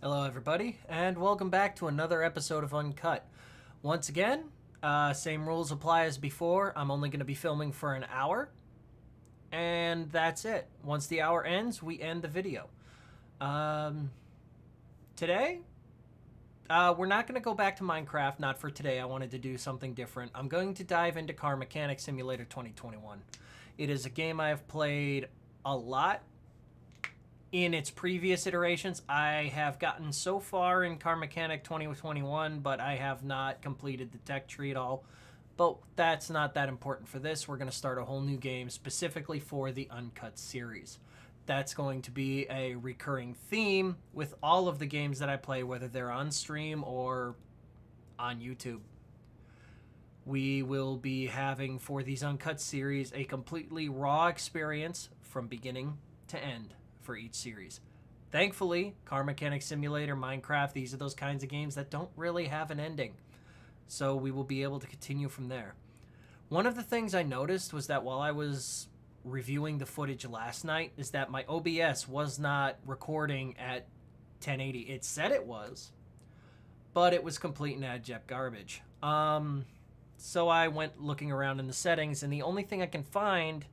Hello, everybody, and welcome back to another episode of Uncut. Once again, same rules apply as before. I'm only going to be filming for an hour, and that's it. Once the hour ends, we end the video. Today, we're not going to go back to Minecraft, not for today. I wanted to do something different. I'm going to dive into Car Mechanic Simulator 2021. It is a game I have played a lot. In its previous iterations, I have gotten so far in Car Mechanic 2021, but I have not completed the tech tree at all. But that's not that important for this. We're going to start a whole new game specifically for the Uncut series. That's going to be a recurring theme with all of the games that I play, whether they're on stream or on YouTube. We will be having, for these Uncut series, a completely raw experience from beginning to end for each series. Thankfully, Car Mechanic Simulator, Minecraft, these are those kinds of games that don't really have an ending. So we will be able to continue from there. One of the things I noticed was that while I was reviewing the footage last night is that my OBS was not recording at 1080. It said it was, but it was complete and abject garbage. So I went looking around in the settings, and the only thing I can find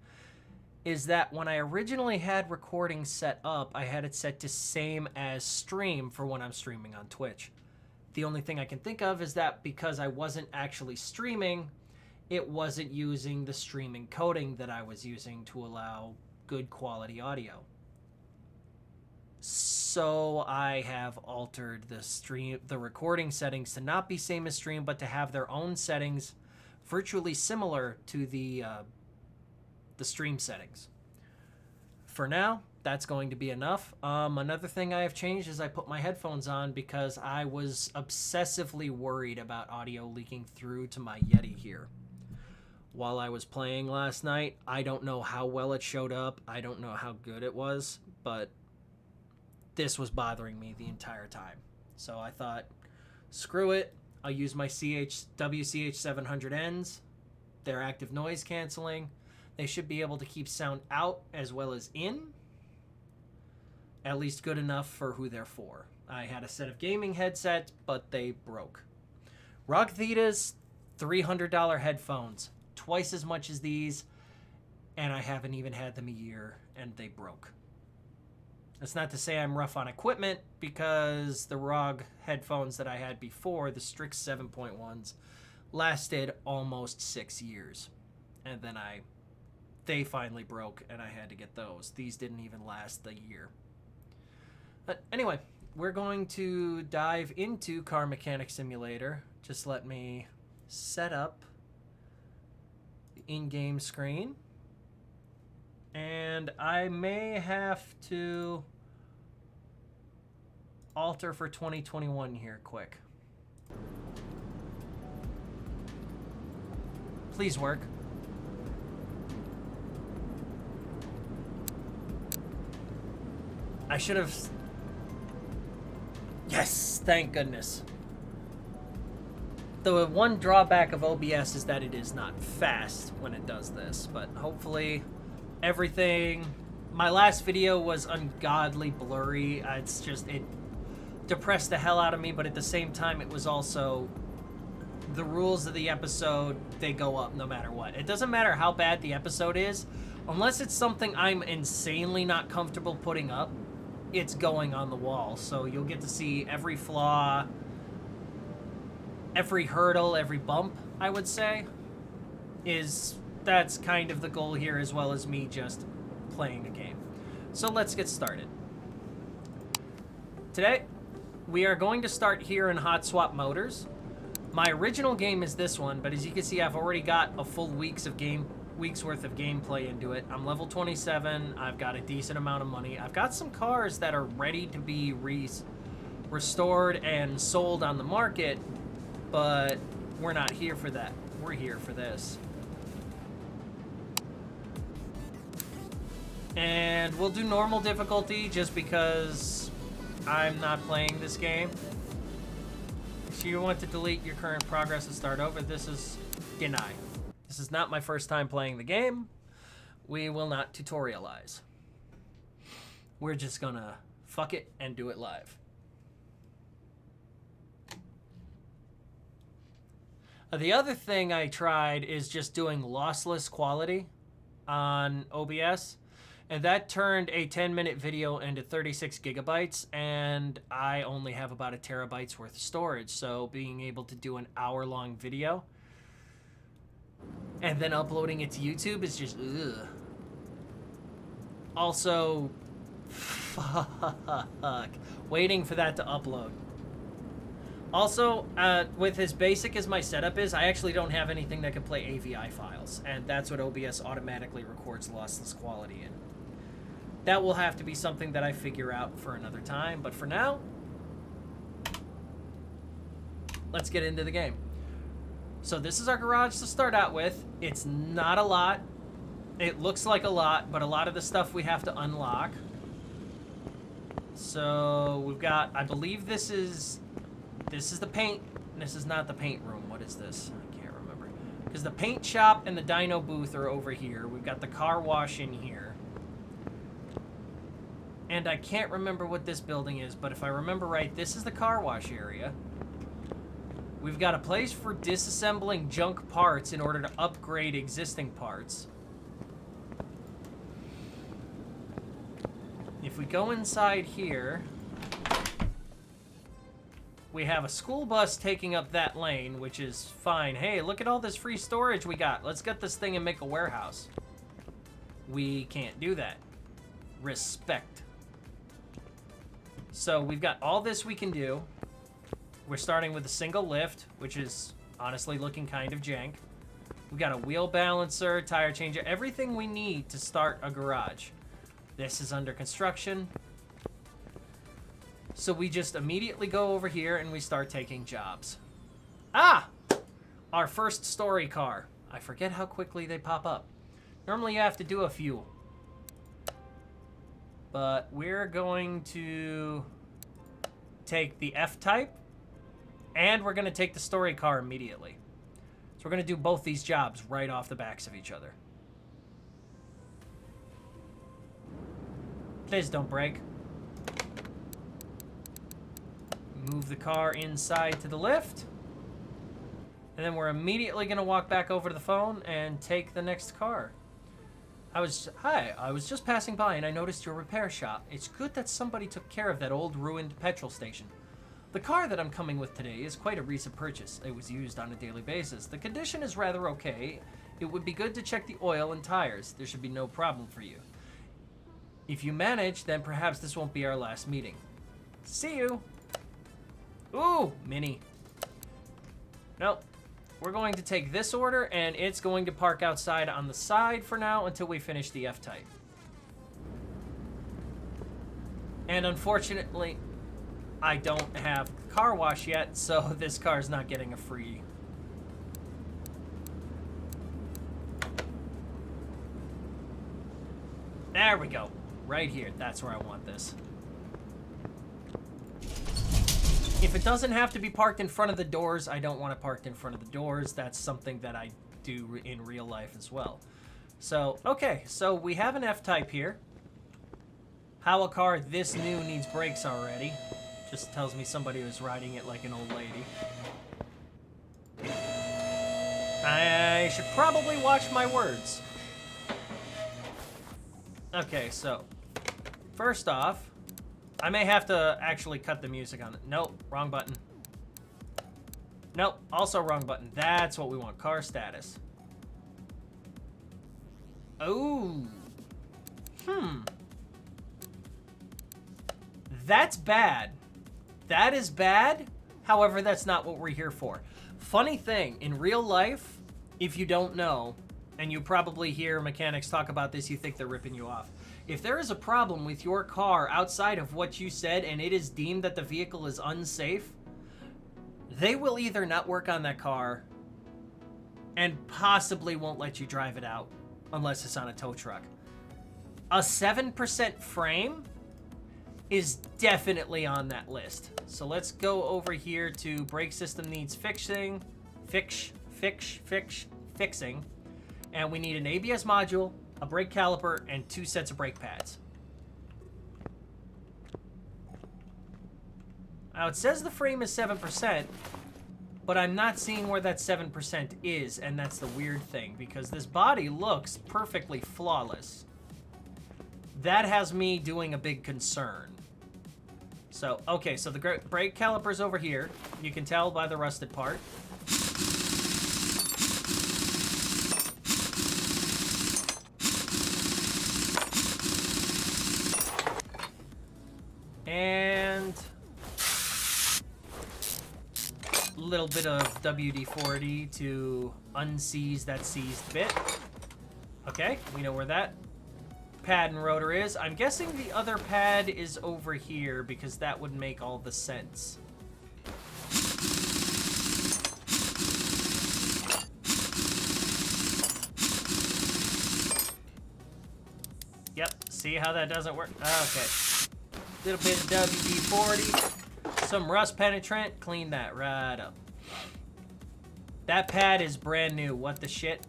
is that when I originally had recording set up, I had it set to same as stream for when I'm streaming on Twitch. The only thing I can think of is that because I wasn't actually streaming, it wasn't using the stream encoding that I was using to allow good quality audio. So I have altered the recording settings to not be same as stream, but to have their own settings virtually similar to the stream settings. For now, that's going to be enough. Another thing I have changed is I put my headphones on because I was obsessively worried about audio leaking through to my Yeti here. While I was playing last night, I don't know how well it showed up. I don't know how good it was, but this was bothering me the entire time. So I thought, screw it. I'll use my WCH700Ns. They're active noise canceling. They should be able to keep sound out as well as in. At least good enough for who they're for. I had a set of gaming headsets, but they broke. ROG Theta's $300 headphones. Twice as much as these, and I haven't even had them a year, and they broke. That's not to say I'm rough on equipment, because the ROG headphones that I had before, the Strix 7.1s, lasted almost 6 years. And then they finally broke, and I had to get those. These didn't even last the year. But anyway, we're going to dive into Car Mechanic Simulator. Just let me set up the in-game screen. And I may have to alter for 2021 here quick. Please work. I should have... Yes, thank goodness. The one drawback of OBS is that it is not fast when it does this, but hopefully everything... My last video was ungodly blurry. It's just, it depressed the hell out of me, but at the same time, it was also... The rules of the episode, they go up no matter what. It doesn't matter how bad the episode is, unless it's something I'm insanely not comfortable putting up, it's going on the wall. So you'll get to see every flaw, every hurdle, every bump, I would say. That's kind of the goal here, as well as me just playing a game. So let's get started. Today, we are going to start here in Hotswap Motors. My original game is this one, but as you can see, I've already got a full week's worth of gameplay into it. I'm level 27. I've got a decent amount of money. I've got some cars that are ready to be restored and sold on the market, but we're not here for that. We're here for this. And we'll do normal difficulty just because I'm not playing this game. If you want to delete your current progress and start over, this is deny. This is not my first time playing the game. We will not tutorialize. We're just gonna fuck it and do it live. The other thing I tried is just doing lossless quality on OBS, and that turned a 10-minute video into 36 gigabytes, and I only have about a terabyte's worth of storage, so being able to do an hour-long video and then uploading it to YouTube is just ugh. Also, fuck, waiting for that to upload. Also, with as basic as my setup is, I actually don't have anything that can play AVI files, and that's what OBS automatically records lossless quality in. That will have to be something that I figure out for another time, but for now, let's get into the game. So this is our garage to start out with. It's not a lot. It looks like a lot, but a lot of the stuff we have to unlock. So we've got, I believe this is the paint. This is not the paint room. What is this? I can't remember. Because the paint shop and the dyno booth are over here. We've got the car wash in here. And I can't remember what this building is, but if I remember right, this is the car wash area. We've got a place for disassembling junk parts in order to upgrade existing parts. If we go inside here, we have a school bus taking up that lane, which is fine. Hey, look at all this free storage we got. Let's get this thing and make a warehouse. We can't do that. Respect. So we've got all this we can do. We're starting with a single lift, which is honestly looking kind of jank. We've got a wheel balancer, tire changer, everything we need to start a garage. This is under construction. So we just immediately go over here and we start taking jobs. Ah! Our first story car. I forget how quickly they pop up. Normally you have to do a few. But we're going to take the F-type. And we're going to take the story car immediately. So we're going to do both these jobs right off the backs of each other. Please don't break. Move the car inside to the lift. And then we're immediately going to walk back over to the phone and take the next car. Hi, I was just passing by and I noticed your repair shop. It's good that somebody took care of that old ruined petrol station. The car that I'm coming with today is quite a recent purchase. It was used on a daily basis. The condition is rather okay. It would be good to check the oil and tires. There should be no problem for you. If you manage, then perhaps this won't be our last meeting. See you. Ooh, Mini. Nope. We're going to take this order, and it's going to park outside on the side for now until we finish the F-type. And unfortunately, I don't have car wash yet, so this car's not getting a free. There we go. Right here. That's where I want this. If it doesn't have to be parked in front of the doors, I don't want it parked in front of the doors. That's something that I do in real life as well. So, okay. So we have an F-type here. How a car this new needs brakes already. Just tells me somebody was riding it like an old lady. I should probably watch my words. Okay, so first off, I may have to actually cut the music on it. Nope, wrong button. Nope, also wrong button. That's what we want, car status. Oh. That's bad. That is bad. However, that's not what we're here for. Funny thing, in real life, if you don't know, and you probably hear mechanics talk about this, you think they're ripping you off. If there is a problem with your car outside of what you said and it is deemed that the vehicle is unsafe, they will either not work on that car and possibly won't let you drive it out unless it's on a tow truck. A 7% frame is definitely on that list. So let's go over here to brake system needs fixing. And we need an ABS module, a brake caliper, and 2 sets of brake pads. Now it says the frame is 7%, But I'm not seeing where that 7% is, and that's the weird thing, because this body looks perfectly flawless. That has me doing a big concern. So, okay, so the brake caliper's over here. You can tell by the rusted part. And a little bit of WD-40 to unseize that seized bit. Okay, we know where that pad and rotor is. I'm guessing the other pad is over here because that would make all the sense. Yep, see how that doesn't work? Okay. Little bit of WD-40, some rust penetrant, clean that right up. That pad is brand new. What the shit?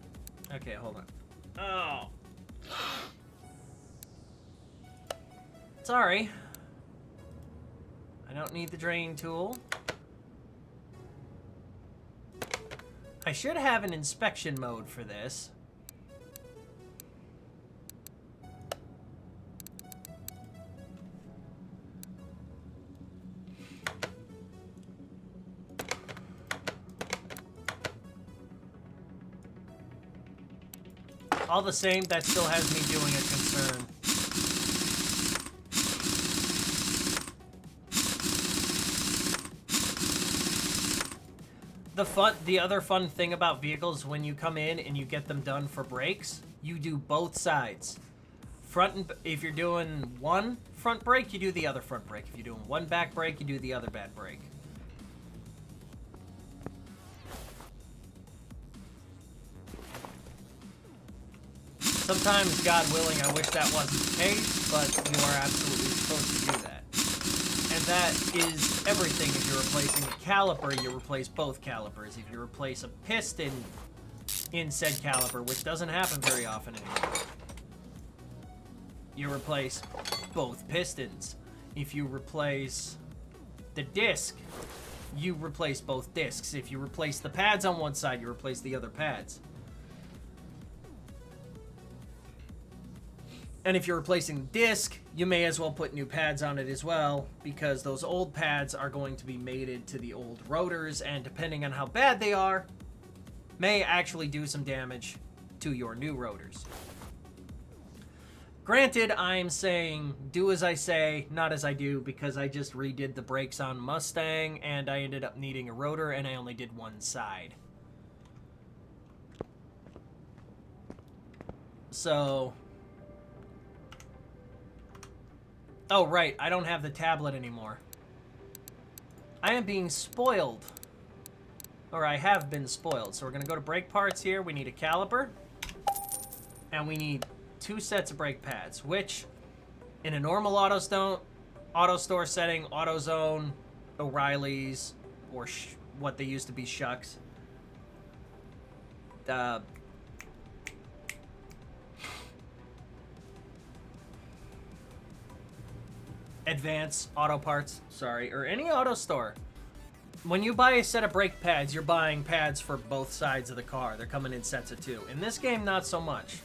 Okay, hold on. Oh. Sorry. I don't need the drain tool. I should have an inspection mode for this. All the same, that still has me doing a concern. The other fun thing about vehicles, when you come in and you get them done for brakes, you do both sides. If you're doing one front brake, you do the other front brake. If you're doing one back brake, you do the other back brake. Sometimes, God willing, I wish that wasn't the case, but you are absolutely supposed to do that. And that is everything. If you're replacing a caliper, you replace both calipers. If you replace a piston in said caliper, which doesn't happen very often anymore, you replace both pistons. If you replace the disc, you replace both discs. If you replace the pads on one side, you replace the other pads. And if you're replacing the disc, you may as well put new pads on it as well, because those old pads are going to be mated to the old rotors, and depending on how bad they are, may actually do some damage to your new rotors. Granted, I'm saying do as I say, not as I do, because I just redid the brakes on Mustang, and I ended up needing a rotor, and I only did one side. So... Oh, right. I don't have the tablet anymore. I am being spoiled. Or I have been spoiled. So we're going to go to brake parts here. We need a caliper. And we need 2 sets of brake pads, which in a normal auto store setting, AutoZone, O'Reilly's, or what they used to be, Shucks. Advance Auto Parts, sorry, or any auto store. When you buy a set of brake pads, you're buying pads for both sides of the car. They're coming in sets of 2. In this game, not so much.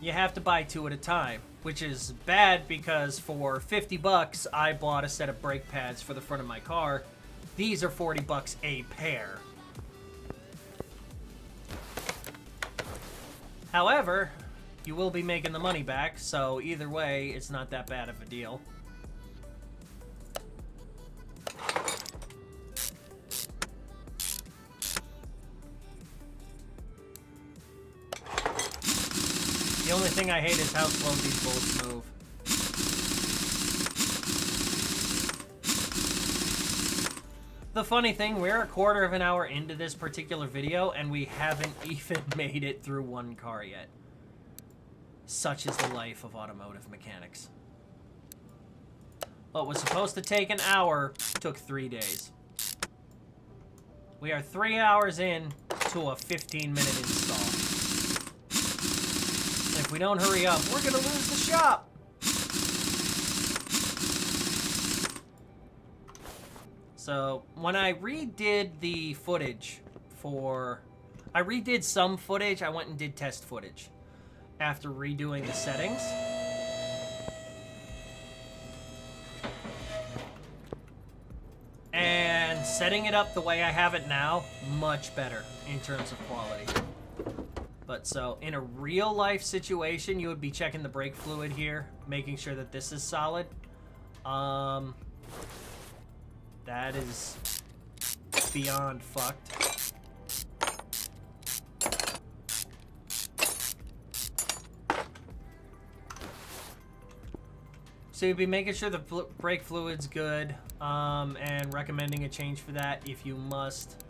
You have to buy 2 at a time, which is bad because for 50 bucks, I bought a set of brake pads for the front of my car. These are 40 bucks a pair. However, you will be making the money back, so either way, it's not that bad of a deal. The only thing I hate is how slow these bullets move. The funny thing, we're a quarter of an hour into this particular video, and we haven't even made it through one car yet. Such is the life of automotive mechanics. What was supposed to take an hour took 3 days. We are 3 hours in to a 15-minute install. And if we don't hurry up, we're gonna lose the shop. So when I redid the footage I redid some footage. I went and did test footage after redoing the settings. And setting it up the way I have it now, much better in terms of quality. But so in a real life situation, you would be checking the brake fluid here, making sure that this is solid. That is beyond fucked. So you'd be making sure the brake fluid's good, and recommending a change for that if you must.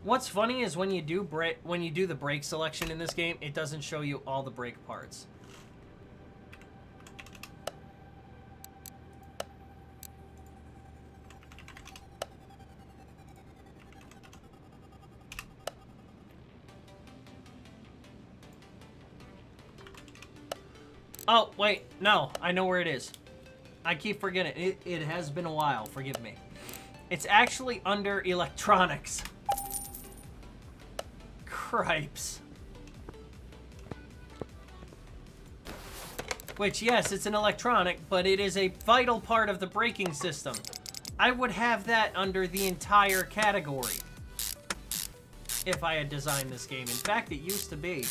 What's funny is when you do the brake selection in this game, it doesn't show you all the brake parts. Oh, wait, no, I know where it is. I keep forgetting. It has been a while, forgive me. It's actually under electronics. Cripes. Which, yes, it's an electronic, but it is a vital part of the braking system. I would have that under the entire category if I had designed this game. In fact, it used to be.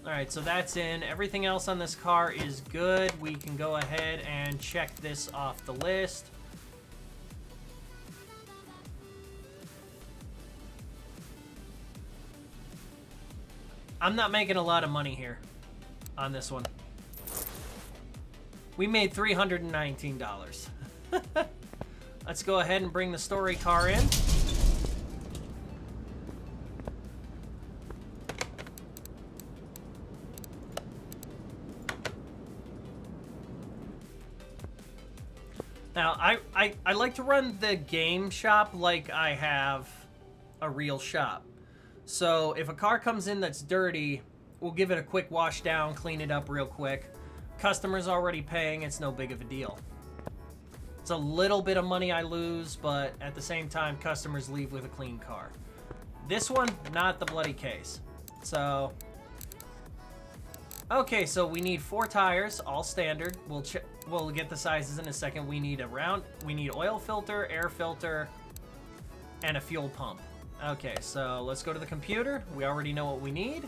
Alright, so that's in. Everything else on this car is good. We can go ahead and check this off the list. I'm not making a lot of money here on this one. We made $319. Let's go ahead and bring the story car in. Now, I like to run the game shop like I have a real shop. So if a car comes in that's dirty, we'll give it a quick wash down, clean it up real quick. Customer's already paying, it's no big of a deal. It's a little bit of money I lose, but at the same time, customers leave with a clean car. This one, not the bloody case. So, okay, so we need 4 tires, all standard. We'll get the sizes in a second. We need oil filter, air filter, and a fuel pump. Okay, so let's go to the computer. We already know what we need.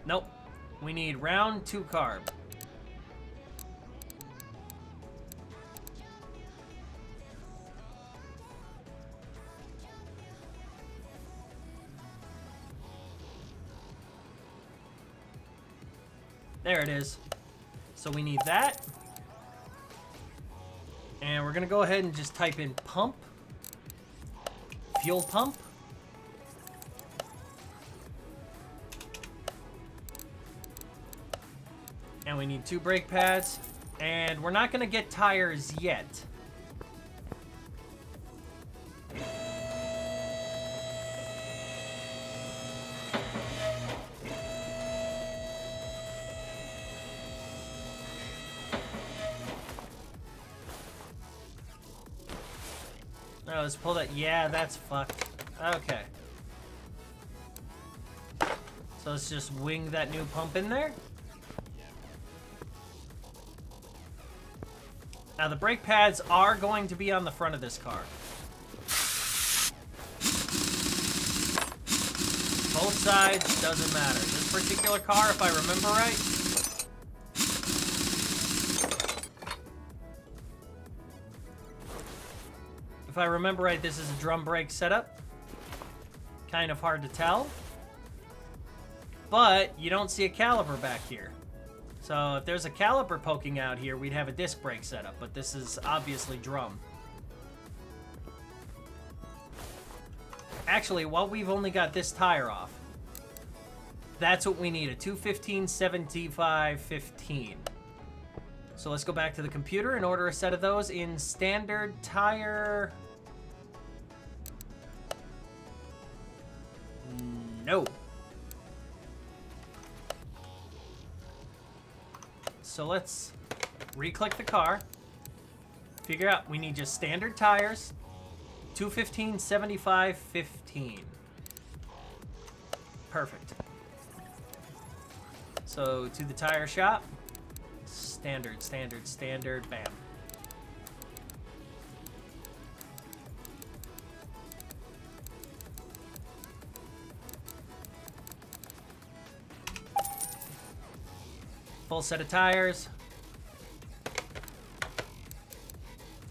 Nope. We need round 2 carb. There it is. So we need that. And we're gonna go ahead and just type in pump. Fuel pump. And we need 2 brake pads. And we're not gonna get tires yet. Oh, let's pull that. Yeah, that's fucked. Okay. So let's just wing that new pump in there. Now the brake pads are going to be on the front of this car. Both sides, doesn't matter. This particular car, if I remember right, this is a drum brake setup. Kind of hard to tell. But you don't see a caliper back here. So if there's a caliper poking out here, we'd have a disc brake setup. But this is obviously drum. Actually, while we've only got this tire off, that's what we need, a 215/75/15. So let's go back to the computer and order a set of those in standard tire. No. So let's re-click the car. Figure out we need just standard tires. 215, 75, 15. Perfect. So to the tire shop. Standard, standard, standard, bam. Full set of tires.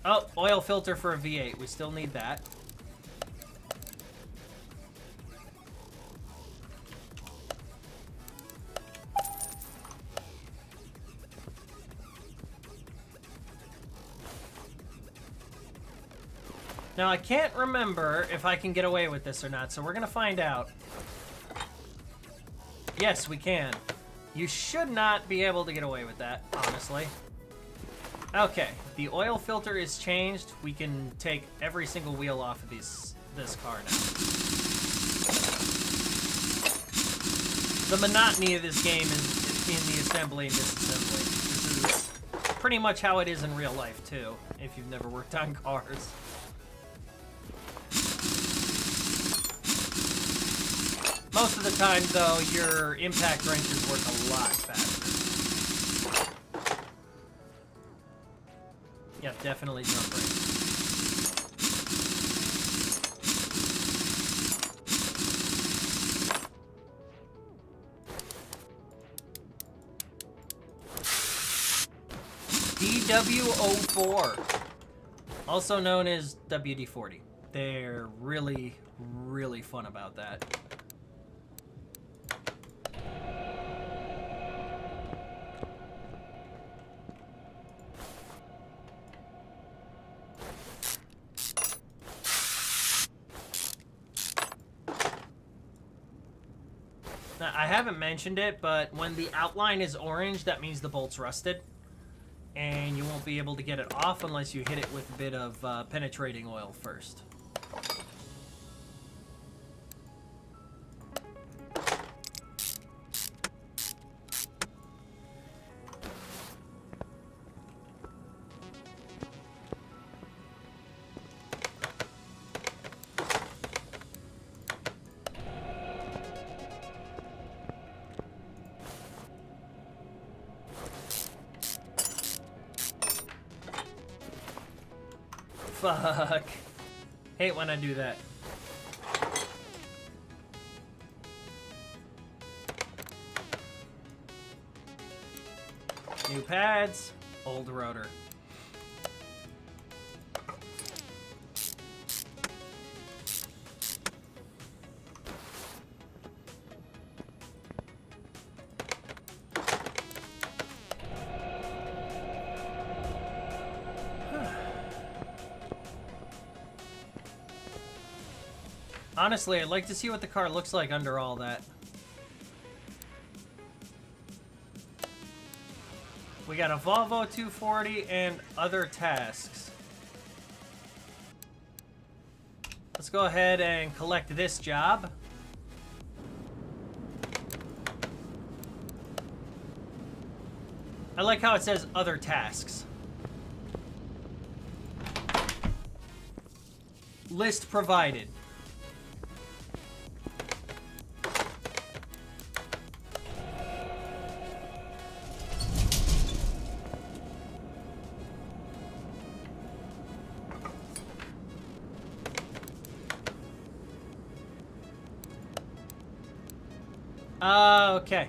Oh, oil filter for a V8. We still need that. Now, I can't remember if I can get away with this or not, so we're going to find out. Yes, we can. You should not be able to get away with that, honestly. Okay, the oil filter is changed. We can take every single wheel off of this car now. The monotony of this game is in the assembly and disassembly. This is pretty much how it is in real life, too, if you've never worked on cars. Most of the time, though, your impact wrenches work a lot faster. Yeah, definitely jump brake. DW04, also known as WD-40. They're really, really fun about that. Now, I haven't mentioned it, but when the outline is orange, that means the bolt's rusted. And you won't be able to get it off unless you hit it with a bit of penetrating oil first. Fuck. Hate when I do that. New pads, old rotor. Honestly, I'd like to see what the car looks like under all that. We got a Volvo 240 and other tasks. Let's go ahead and collect this job. I like how it says other tasks. List provided. Okay.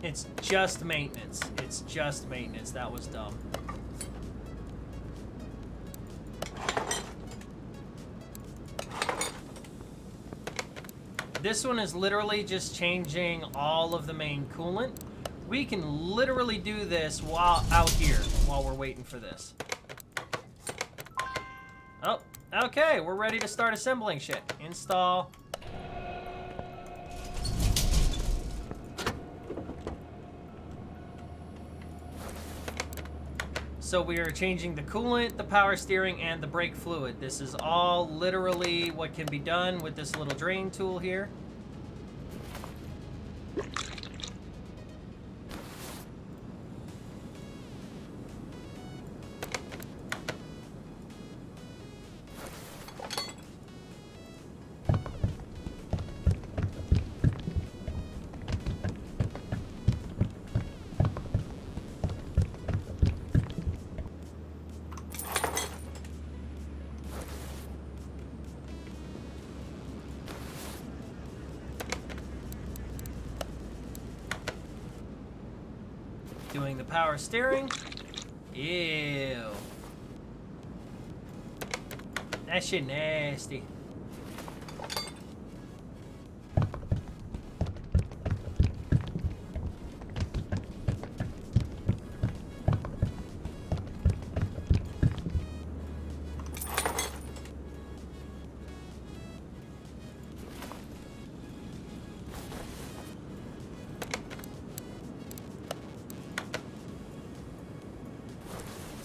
It's just maintenance. It's just maintenance. That was dumb. This one is literally just changing all of the main coolant. We can literally do this while out here while we're waiting for this. Oh, okay. We're ready to start assembling shit. Install. So we are changing the coolant, the power steering, and the brake fluid. This is all literally what can be done with this little drain tool here. power steering. Ew. That shit nasty.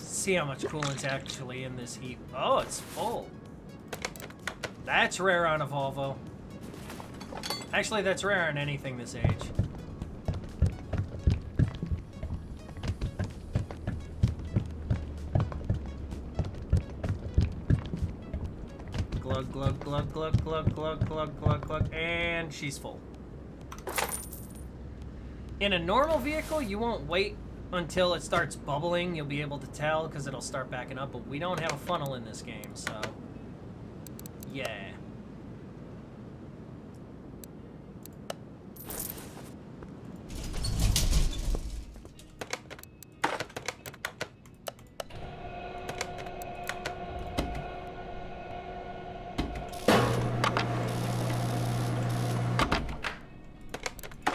See how much coolant's actually in this heap. Oh, it's full. That's rare on a Volvo. Actually, that's rare on anything this age. Glug, glug, glug, glug, glug, glug, glug, glug, glug, and she's full. In a normal vehicle, you won't wait until it starts bubbling. You'll be able to tell because it'll start backing up, but we don't have a funnel in this game, so yeah.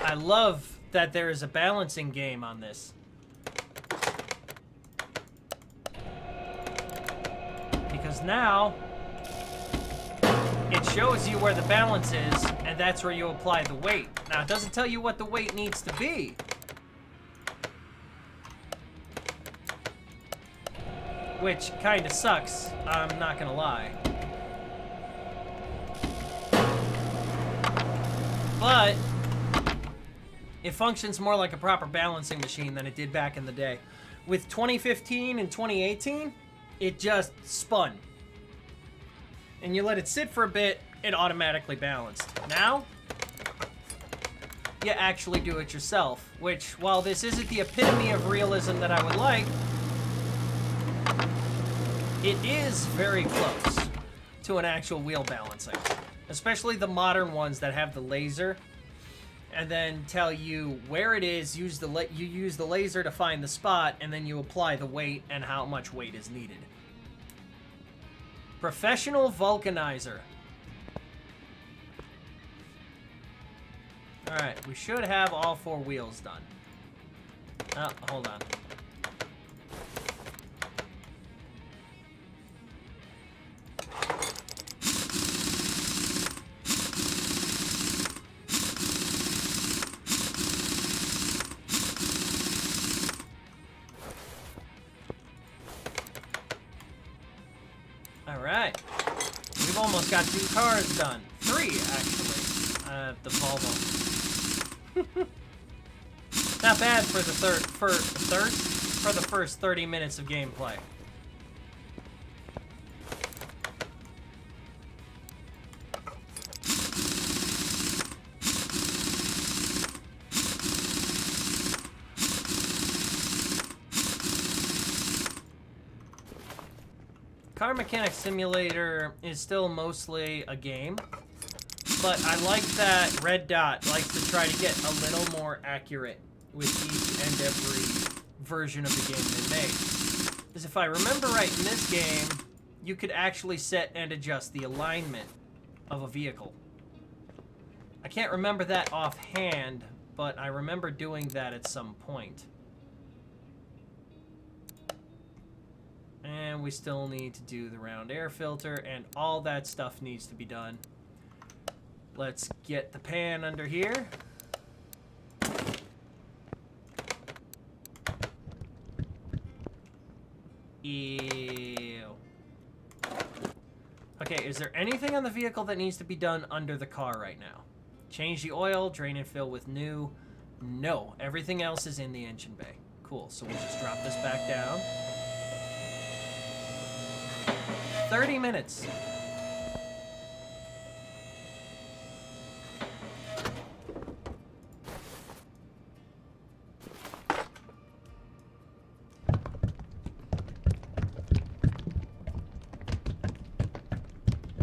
I love that there is a balancing game on this. Because now it shows you where the balance is, and that's where you apply the weight. Now, it doesn't tell you what the weight needs to be, which kind of sucks, I'm not gonna lie. But it functions more like a proper balancing machine than it did back in the day. With 2015 and 2018, it just spun. And you let it sit for a bit, it automatically balanced. Now, you actually do it yourself, which, while this isn't the epitome of realism that I would like, it is very close to an actual wheel balancing. Especially the modern ones that have the laser and then tell you where it is. You use the laser to find the spot, and then you apply the weight and how much weight is needed. Professional vulcanizer. Alright, we should have all 4 wheels done. Oh, hold on. Alright. We've almost got 2 cars done. 3, actually. The Volvo. Not bad for the first 30 minutes of gameplay. Car Mechanic Simulator is still mostly a game, but I like that Red Dot likes to try to get a little more accurate with each and every version of the game they make. Because if I remember right, in this game, you could actually set and adjust the alignment of a vehicle. I can't remember that offhand, but I remember doing that at some point. And we still need to do the round air filter, and all that stuff needs to be done. Let's get the pan under here. Ew. Okay, is there anything on the vehicle that needs to be done under the car right now? Change the oil, drain and fill with new. No, everything else is in the engine bay. Cool, so we'll just drop this back down. 30 minutes.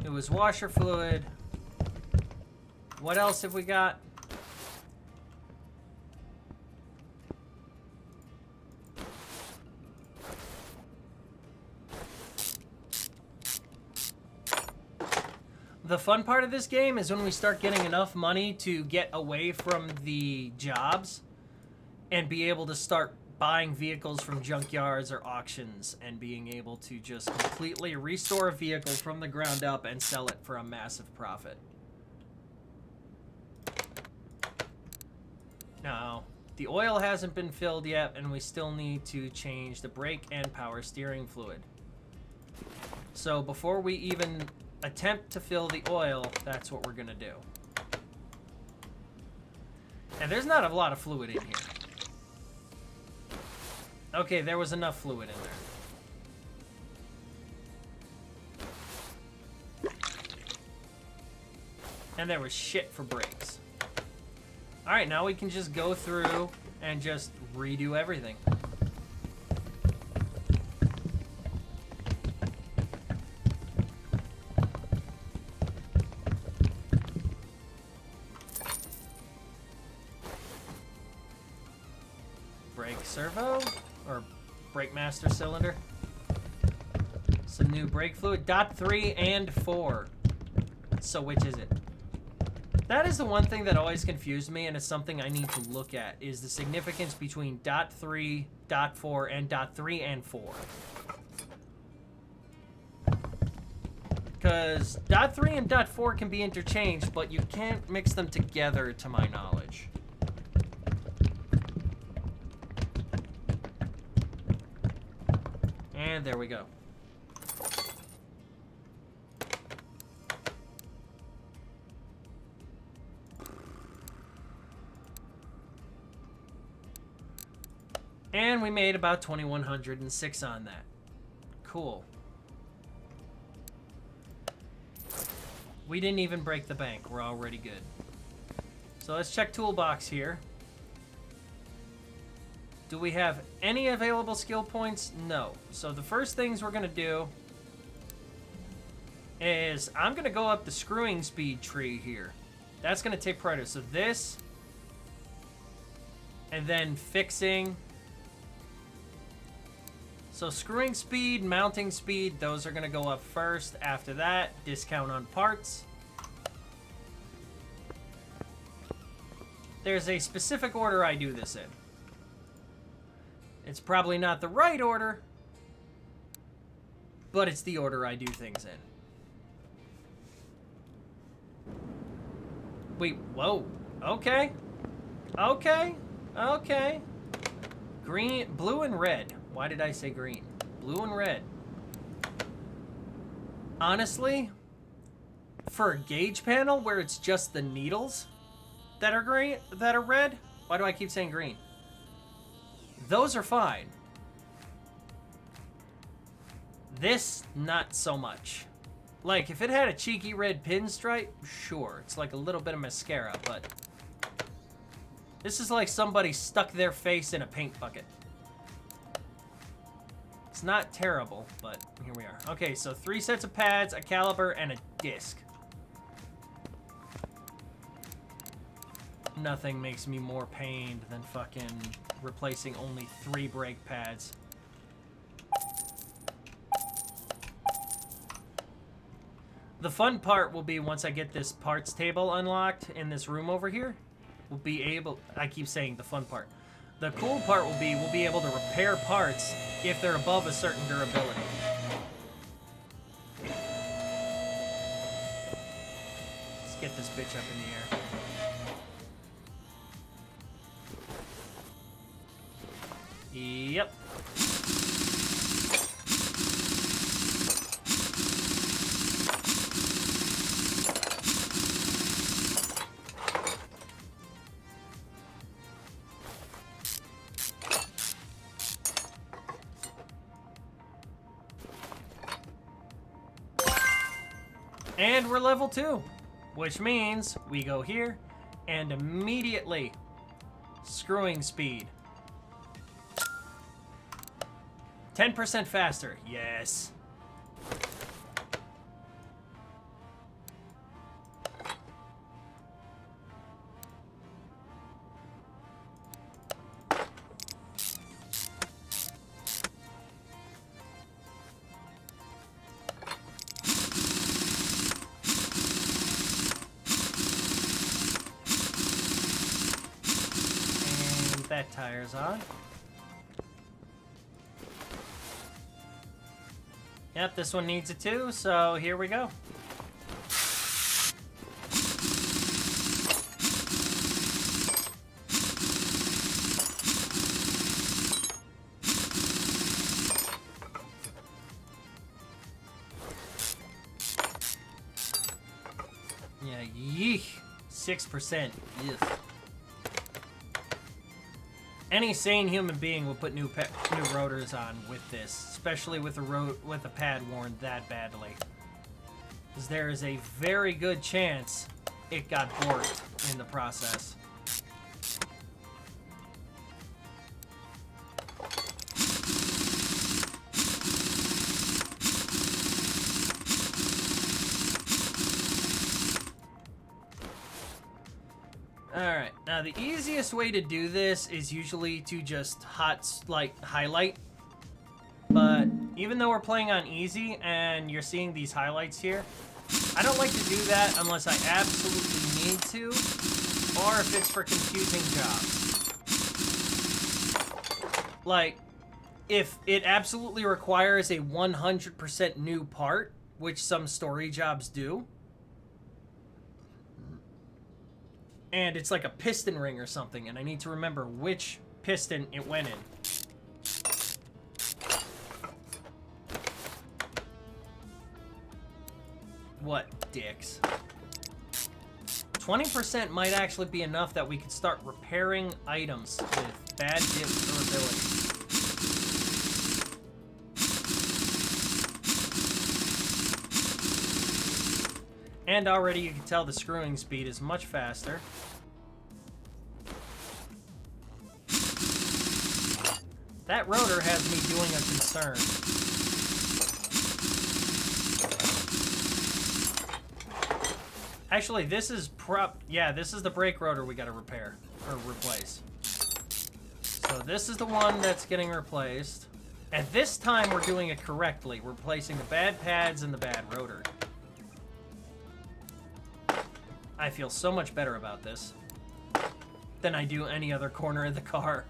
It was washer fluid. What else have we got? The fun part of this game is when we start getting enough money to get away from the jobs and be able to start buying vehicles from junkyards or auctions and being able to just completely restore a vehicle from the ground up and sell it for a massive profit. Now, the oil hasn't been filled yet, and we still need to change the brake and power steering fluid. So before we even attempt to fill the oil, that's what we're gonna do. And there's not a lot of fluid in here. Okay, there was enough fluid in there. And there was shit for brakes. Alright, now we can just go through and just redo everything. Brake servo? Or brake master cylinder? Some new brake fluid. .3 and 4. So which is it? That is the one thing that always confused me, and it's something I need to look at, is the significance between .3, .4, and .3 and 4. Because .3 and .4 can be interchanged, but you can't mix them together, to my knowledge. And there we go. And we made about 2,106 on that. Cool. We didn't even break the bank. We're already good. So let's check toolbox here. Do we have any available skill points? No. So the first things we're going to do is I'm going to go up the screwing speed tree here. That's going to take priority. So this, and then fixing. So screwing speed, mounting speed, those are going to go up first. After that, discount on parts. There's a specific order I do this in. It's probably not the right order, but it's the order I do things in. Wait, whoa. Okay. Okay. Okay. Green, blue and red. Why did I say green? Blue and red. Honestly, for a gauge panel where it's just the needles that are green, that are red, why do I keep saying green? Those are fine. This, not so much. Like, if it had a cheeky red pinstripe, sure. It's like a little bit of mascara, but this is like somebody stuck their face in a paint bucket. It's not terrible, but here we are. Okay, so 3 sets of pads, a caliper, and a disc. Nothing makes me more pained than fucking replacing only 3 brake pads. The fun part will be once I get this parts table unlocked in this room over here, we'll be able, I keep saying the fun part. The cool part will be we'll be able to repair parts if they're above a certain durability. Let's get this bitch up in the air. Yep. And we're level 2, which means we go here and immediately screwing speed. 10% faster, yes. That tire's on. Yep, this one needs it too, so here we go. Yeah, yeesh. 6%. Yes. Any sane human being will put new rotors on with this, especially with a pad worn that badly. Because there is a very good chance it got borked in the process. Alright, now the easiest way to do this is usually to just highlight. But even though we're playing on easy and you're seeing these highlights here, I don't like to do that unless I absolutely need to, or if it's for confusing jobs. Like, if it absolutely requires a 100% new part, which some story jobs do, and it's like a piston ring or something, and I need to remember which piston it went in. What dicks. 20% might actually be enough that we could start repairing items with bad durability. And already you can tell the screwing speed is much faster. That rotor has me doing a concern. Actually, this is this is the brake rotor we gotta repair, or replace. So this is the one that's getting replaced. At this time, we're doing it correctly. We're replacing the bad pads and the bad rotor. I feel so much better about this than I do any other corner of the car.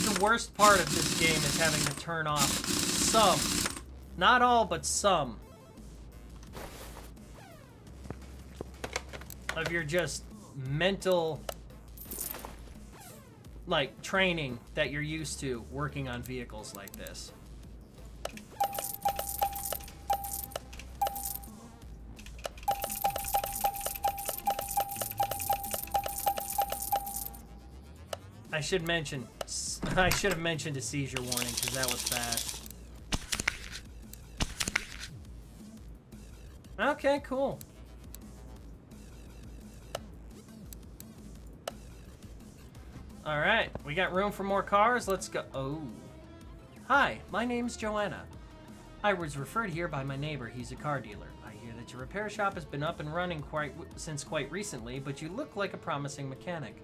The worst part of this game is having to turn off some, not all, but some of your just mental training that you're used to working on vehicles like this. I should have mentioned a seizure warning because that was fast. Okay, cool. Alright, we got room for more cars. Let's go. Oh. Hi, my name's Joanna. I was referred here by my neighbor. He's a car dealer. I hear that your repair shop has been up and running since quite recently, but you look like a promising mechanic.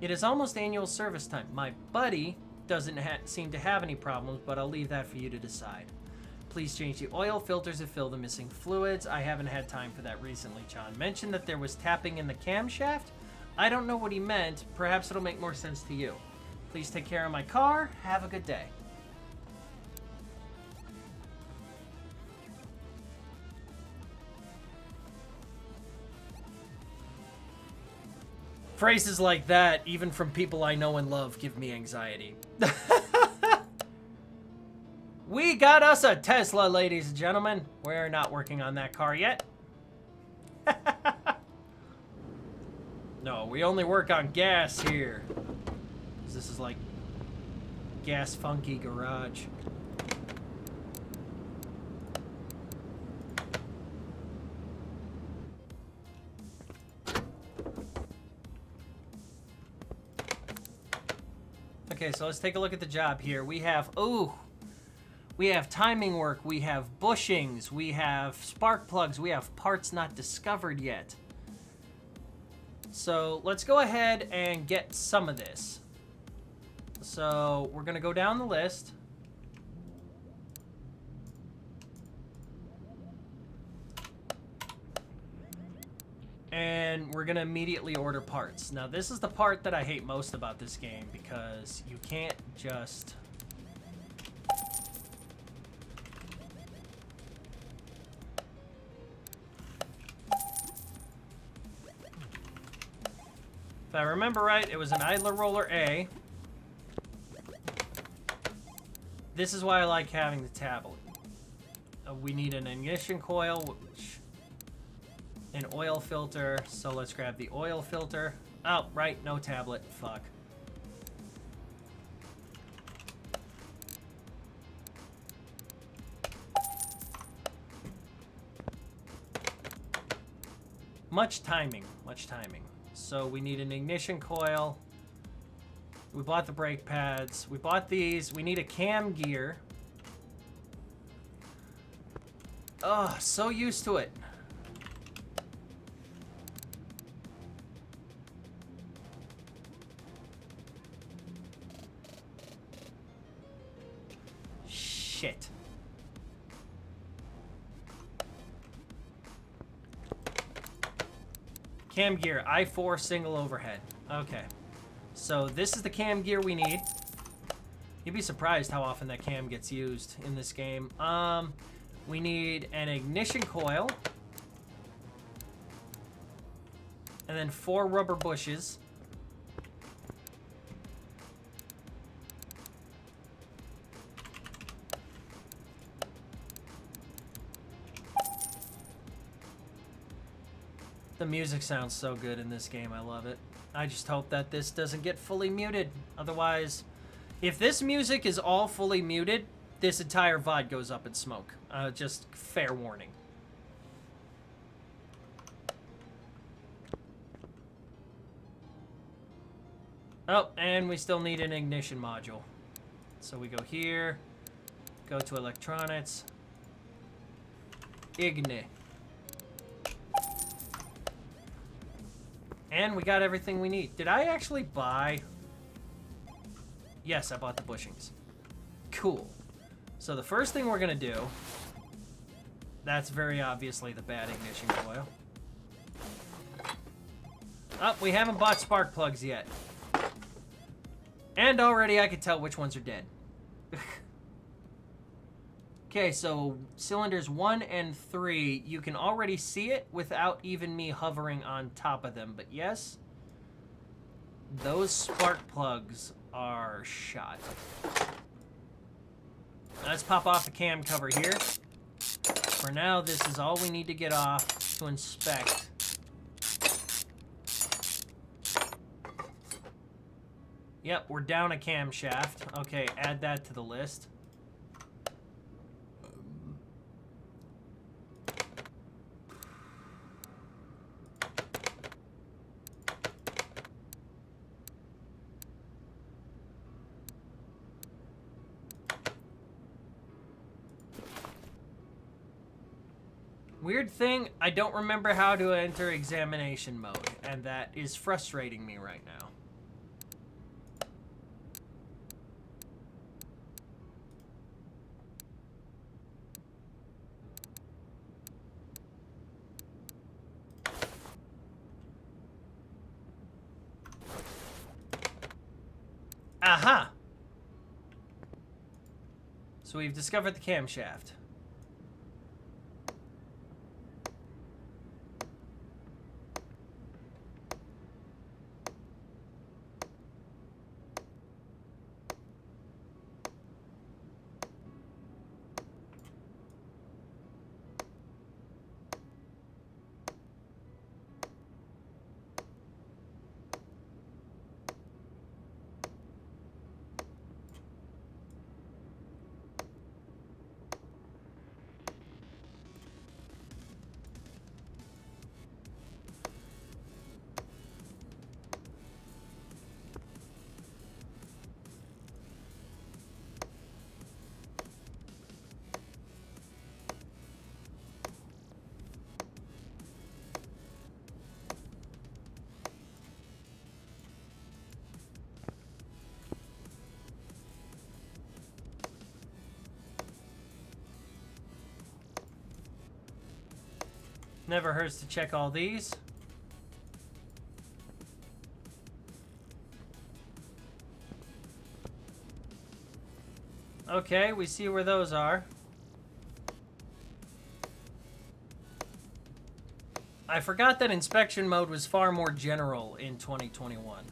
It is almost annual service time. My buddy doesn't seem to have any problems, but I'll leave that for you to decide. Please change the oil filters and fill the missing fluids. I haven't had time for that recently. John mentioned that there was tapping in the camshaft. I don't know what he meant. Perhaps it'll make more sense to you. Please take care of my car. Have a good day. Phrases like that, even from people I know and love, give me anxiety. We got us a Tesla, ladies and gentlemen. We're not working on that car yet. No, we only work on gas here. This is like gas funky garage. Okay, so let's take a look at the job here. We have, we have timing work, we have bushings, we have spark plugs, we have parts not discovered yet. So let's go ahead and get some of this. So we're gonna go down the list. And we're gonna immediately order parts. Now this is the part that I hate most about this game, because you can't just... If I remember right, it was an idler roller A. This is why I like having the tablet. We need an ignition coil, an oil filter, so let's grab the oil filter. Oh, right, no tablet, fuck. Much timing, much timing. So we need an ignition coil. We bought the brake pads. We bought these. We need a cam gear. Oh, so used to it. Shit. Cam gear, I4 single overhead. Okay. So this is the cam gear we need. You'd be surprised how often that cam gets used in this game. We need an ignition coil. And then 4 rubber bushes. The music sounds so good in this game, I love it. I just hope that this doesn't get fully muted. Otherwise, if this music is all fully muted, this entire VOD goes up in smoke. Just fair warning. Oh, and we still need an ignition module. So we go here, go to electronics, igni. And we got everything we need. Did I actually buy? Yes, I bought the bushings. Cool. So the first thing we're gonna do, that's very obviously the bad ignition coil. Oh, we haven't bought spark plugs yet. And already I could tell which ones are dead. Okay, so cylinders 1 and 3, you can already see it without even me hovering on top of them. But yes, those spark plugs are shot. Let's pop off the cam cover here. For now, this is all we need to get off to inspect. Yep, we're down a camshaft. Okay, add that to the list. Weird thing, I don't remember how to enter examination mode, and that is frustrating me right now. Aha! So we've discovered the camshaft. Never hurts to check all these. Okay, we see where those are. I forgot that inspection mode was far more general in 2021.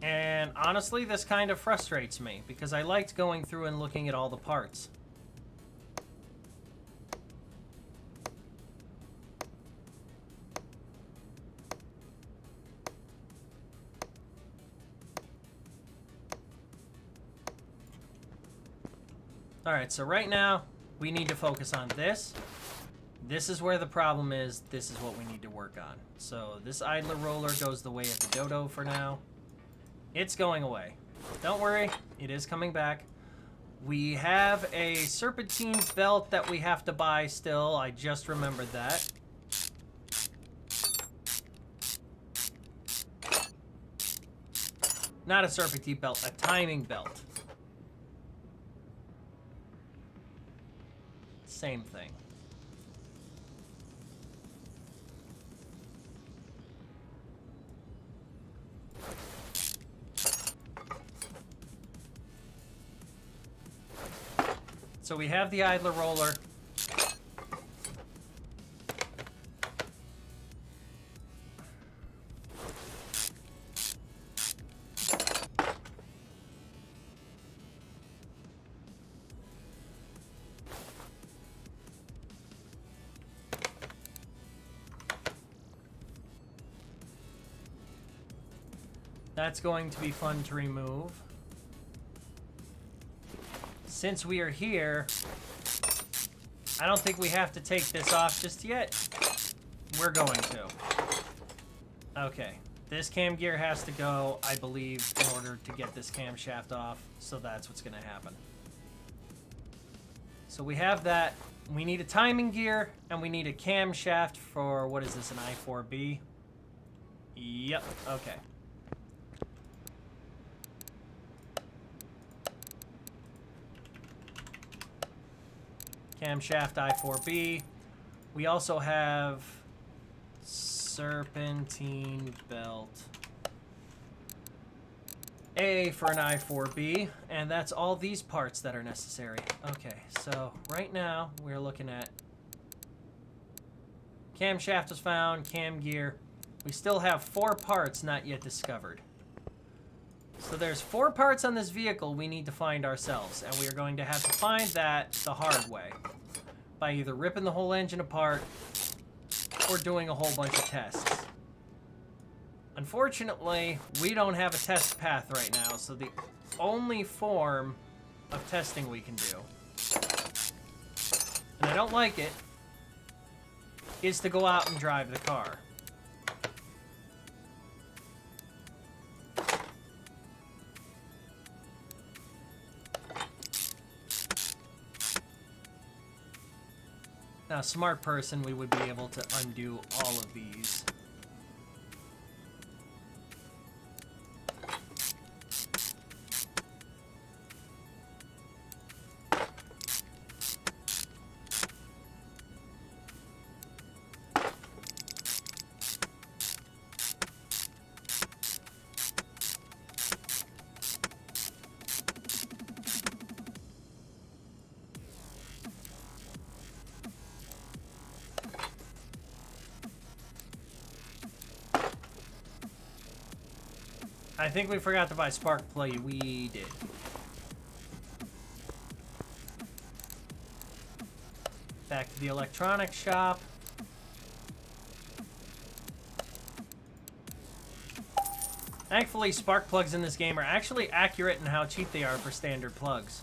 And honestly, this kind of frustrates me because I liked going through and looking at all the parts. Alright, so right now, we need to focus on this. This is where the problem is. This is what we need to work on. So this idler roller goes the way of the dodo for now. It's going away. Don't worry, it is coming back. We have a serpentine belt that we have to buy still. I just remembered that. Not a serpentine belt, a timing belt. Same thing. So we have the idler roller. That's going to be fun to remove. Since we are here, I don't think we have to take this off just yet. We're going to. Okay, this cam gear has to go, I believe, in order to get this camshaft off, so that's what's going to happen. So we have that. We need a timing gear, and we need a camshaft for, what is this, an I4B? Yep, okay. Camshaft I4B. We also have serpentine belt A for an I4B, and that's all these parts that are necessary. Okay, so right now we're looking at camshaft was found, cam gear. We still have 4 parts not yet discovered. So there's 4 parts on this vehicle we need to find ourselves, and we are going to have to find that the hard way by either ripping the whole engine apart or doing a whole bunch of tests. Unfortunately, we don't have a test path right now, so the only form of testing we can do, and I don't like it, is to go out and drive the car. Now, a smart person, we would be able to undo all of these. I think we forgot to buy spark plug. We did. Back to the electronics shop. Thankfully, spark plugs in this game are actually accurate in how cheap they are for standard plugs.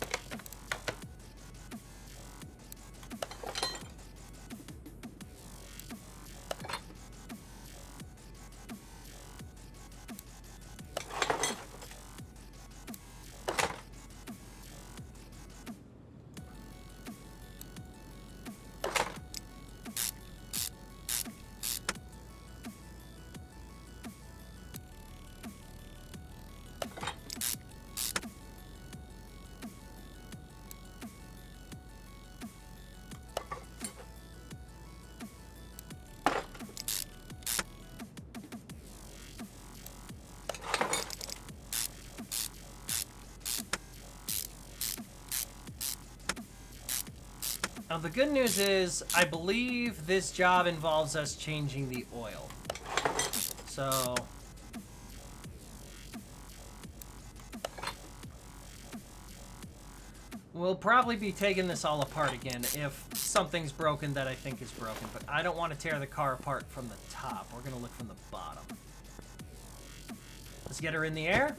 Now, the good news is, I believe this job involves us changing the oil. So... we'll probably be taking this all apart again if something's broken that I think is broken. But I don't want to tear the car apart from the top. We're going to look from the bottom. Let's get her in the air.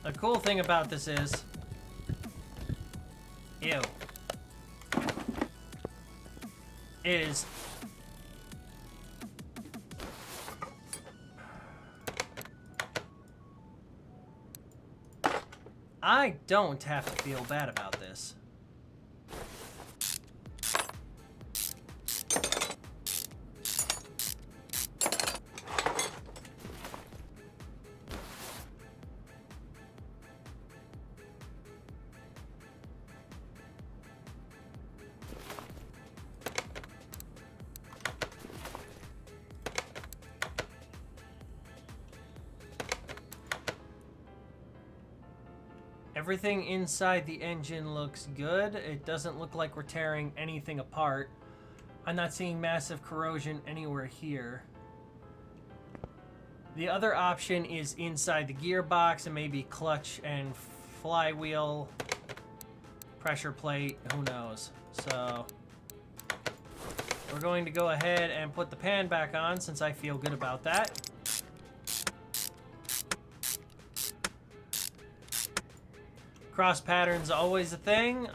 The cool thing about this is I don't have to feel bad about this. Everything inside the engine looks good. It doesn't look like we're tearing anything apart. I'm not seeing massive corrosion anywhere here. The other option is inside the gearbox and maybe clutch and flywheel, pressure plate, who knows. So we're going to go ahead and put the pan back on since I feel good about that. Cross pattern's always a thing.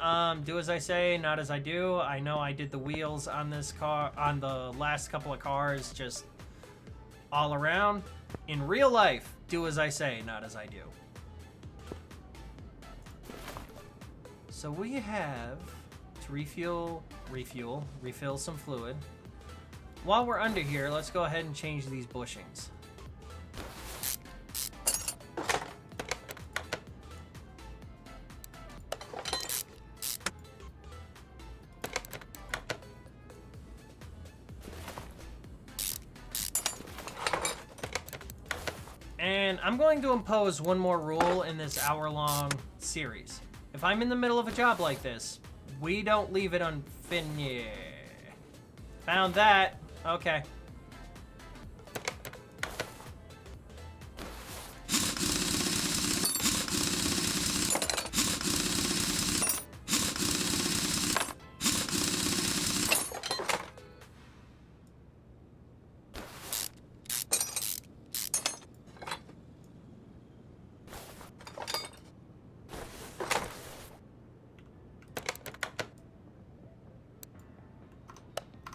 Do as I say, not as I do. I know I did the wheels on this car, on the last couple of cars, just all around. In real life, do as I say, not as I do. So we have to refill some fluid. While we're under here, let's go ahead and change these bushings. And I'm going to impose one more rule in this hour-long series. If I'm in the middle of a job like this, we don't leave it unfinished. Found that. Okay.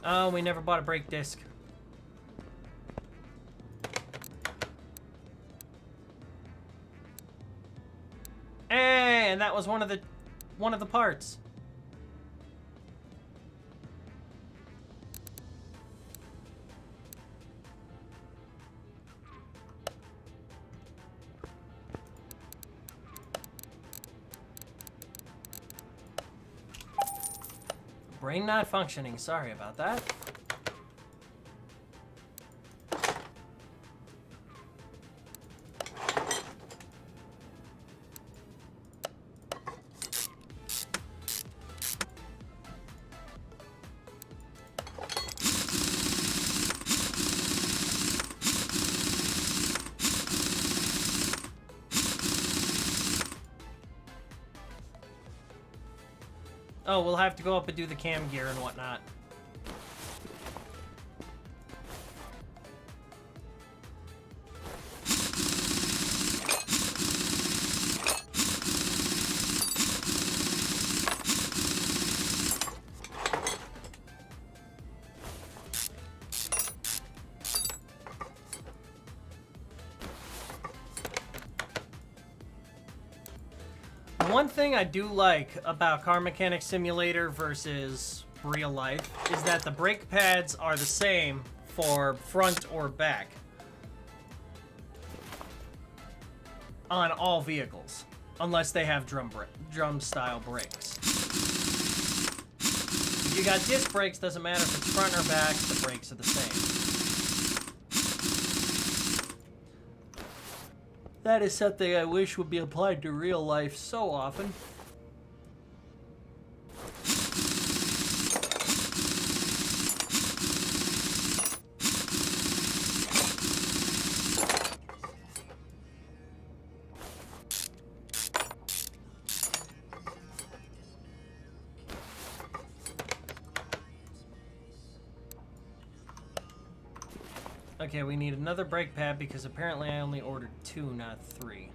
Oh, we never bought a brake disc. Hey, and that was one of the parts. Brain not functioning. Sorry about that. Oh, we'll have to go up and do the cam gear and whatnot. One thing I do like about Car Mechanic Simulator versus real life is that the brake pads are the same for front or back. on all vehicles, unless they have drum style brakes. If you got disc brakes, doesn't matter if it's front or back, the brakes are the same. That is something I wish would be applied to real life so often. Okay, we need another brake pad because apparently I only ordered 2, not 3.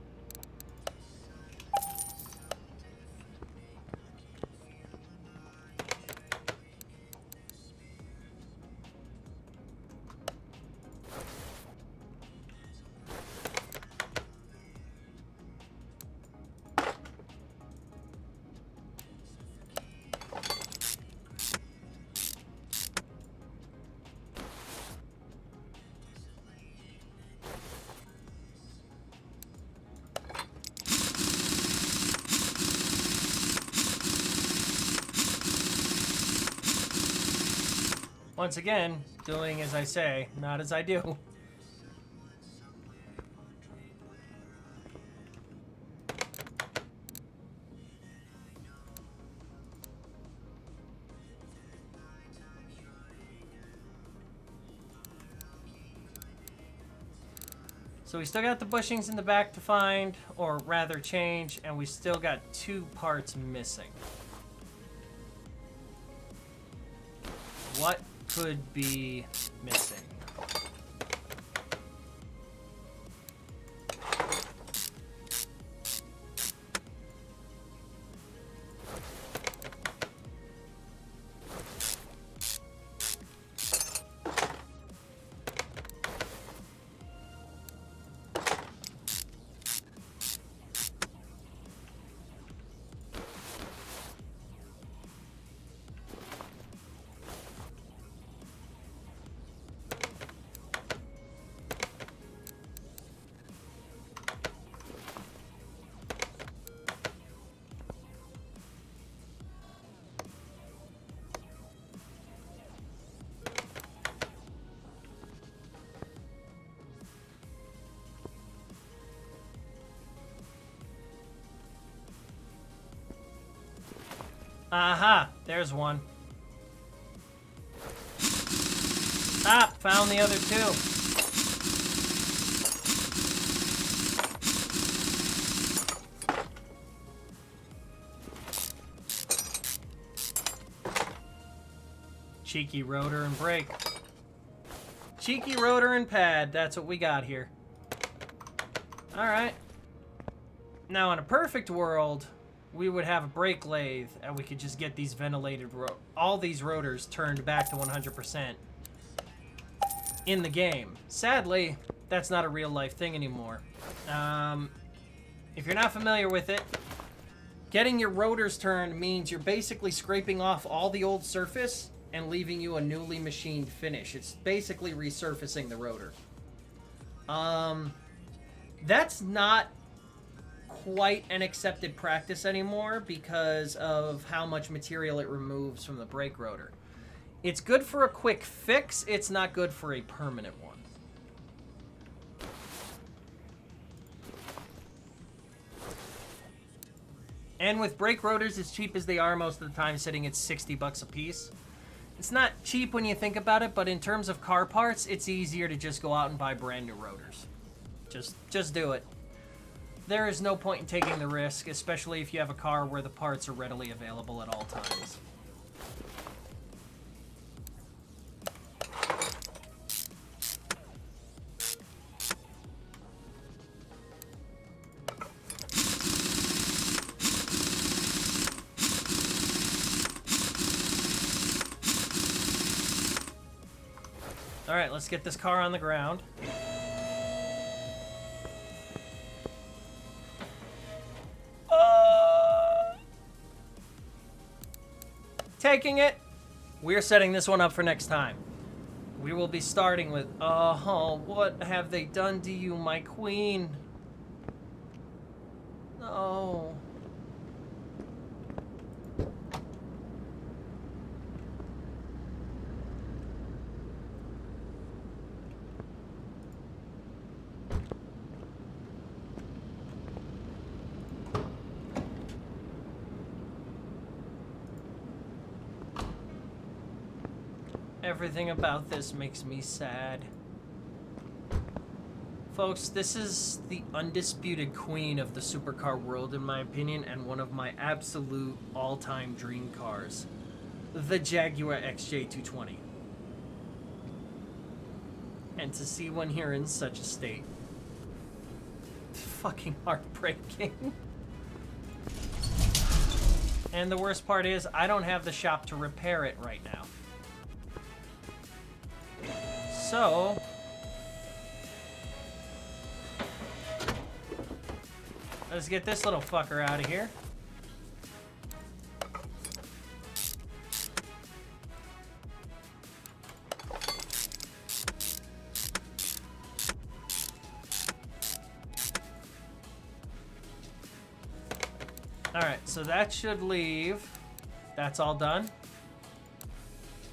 Once again, doing as I say, not as I do. So we still got the bushings in the back to find, or rather change, and we still got 2 parts missing. What could be missing? Aha! There's one. Ah! Found the other 2. Cheeky rotor and brake. Cheeky rotor and pad. That's what we got here. Alright. Now, in a perfect world, we would have a brake lathe, and we could just get these ventilated all these rotors turned back to 100% in the game. Sadly, that's not a real-life thing anymore. If you're not familiar with it, getting your rotors turned means you're basically scraping off all the old surface and leaving you a newly machined finish. It's basically resurfacing the rotor. That's not quite an accepted practice anymore because of how much material it removes from the brake rotor. It's good for a quick fix, it's not good for a permanent one. And with brake rotors, as cheap as they are most of the time, sitting at 60 bucks a piece. It's not cheap when you think about it, but in terms of car parts, it's easier to just go out and buy brand new rotors. Just do it. There is no point in taking the risk, especially if you have a car where the parts are readily available at all times. All right, let's get this car on the ground. Taking it. We're setting this one up for next time. We will be starting with, oh, what have they done to you, my queen? Everything about this makes me sad. Folks, this is the undisputed queen of the supercar world, in my opinion, and one of my absolute all-time dream cars. The Jaguar XJ220. And to see one here in such a state. Fucking heartbreaking. And the worst part is, I don't have the shop to repair it right now. So... let's get this little fucker out of here. Alright, so that should leave. That's all done.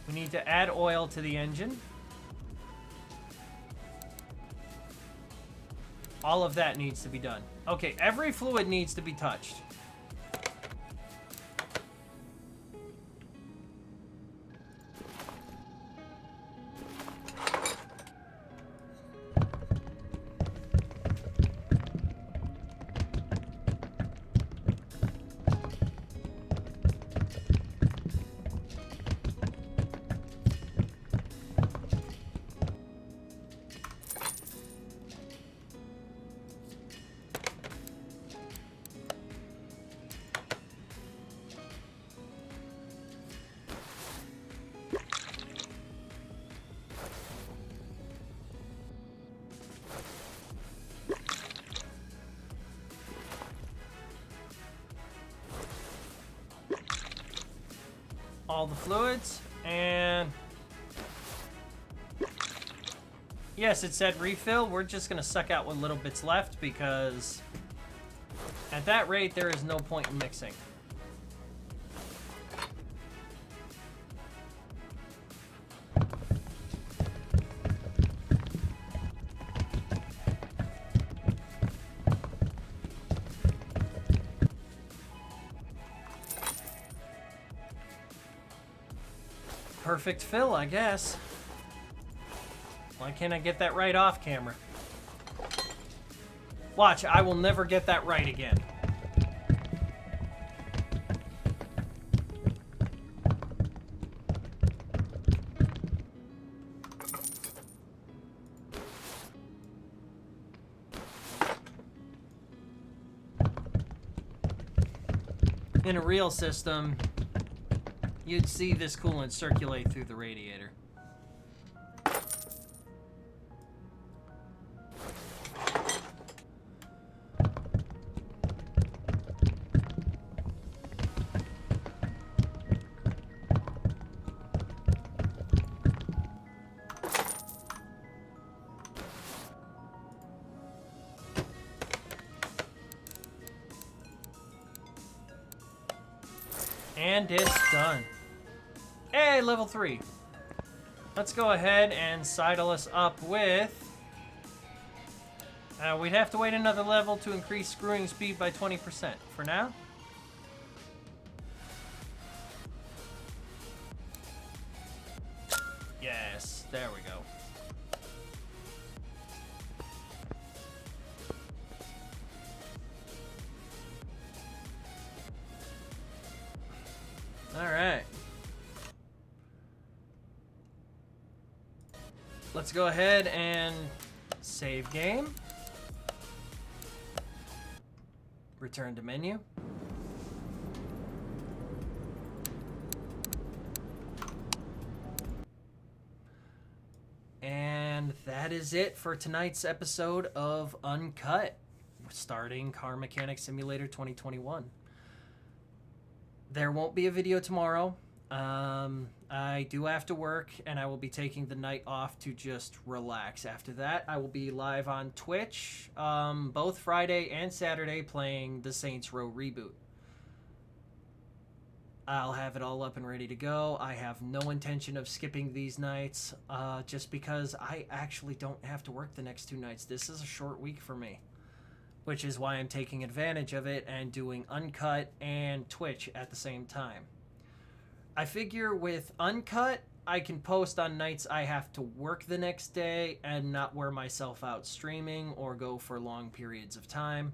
We need to add oil to the engine. All of that needs to be done. Okay, every fluid needs to be touched. All the fluids, and yes, it said refill. We're just gonna suck out what little bits left, because at that rate there is no point in mixing. Perfect fill, I guess. Why can't I get that right off camera? Watch, I will never get that right again. In a real system, you'd see this coolant circulate through the radiator. And it's done. Hey, level 3. Let's go ahead and sidle us up with... we'd have to wait another level to increase screwing speed by 20%. For now. Yes, there we go. All right. Let's go ahead and save game. Return to menu. And that is it for tonight's episode of Uncut, starting Car Mechanic Simulator 2021. There won't be a video tomorrow. I do have to work, and I will be taking the night off to just relax. After that, I will be live on Twitch, both Friday and Saturday, playing the Saints Row reboot. I'll have it all up and ready to go. I have no intention of skipping these nights, just because I actually don't have to work the next 2 nights. This is a short week for me, which is why I'm taking advantage of it and doing Uncut and Twitch at the same time. I figure with Uncut, I can post on nights I have to work the next day and not wear myself out streaming or go for long periods of time.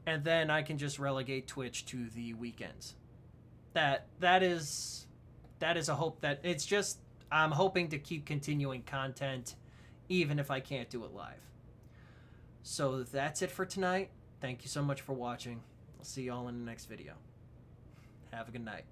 And then I can just relegate Twitch to the weekends. That is a hope. That it's just, I'm hoping to keep continuing content even if I can't do it live. So that's it for tonight. Thank you so much for watching. I'll see you all in the next video. Have a good night.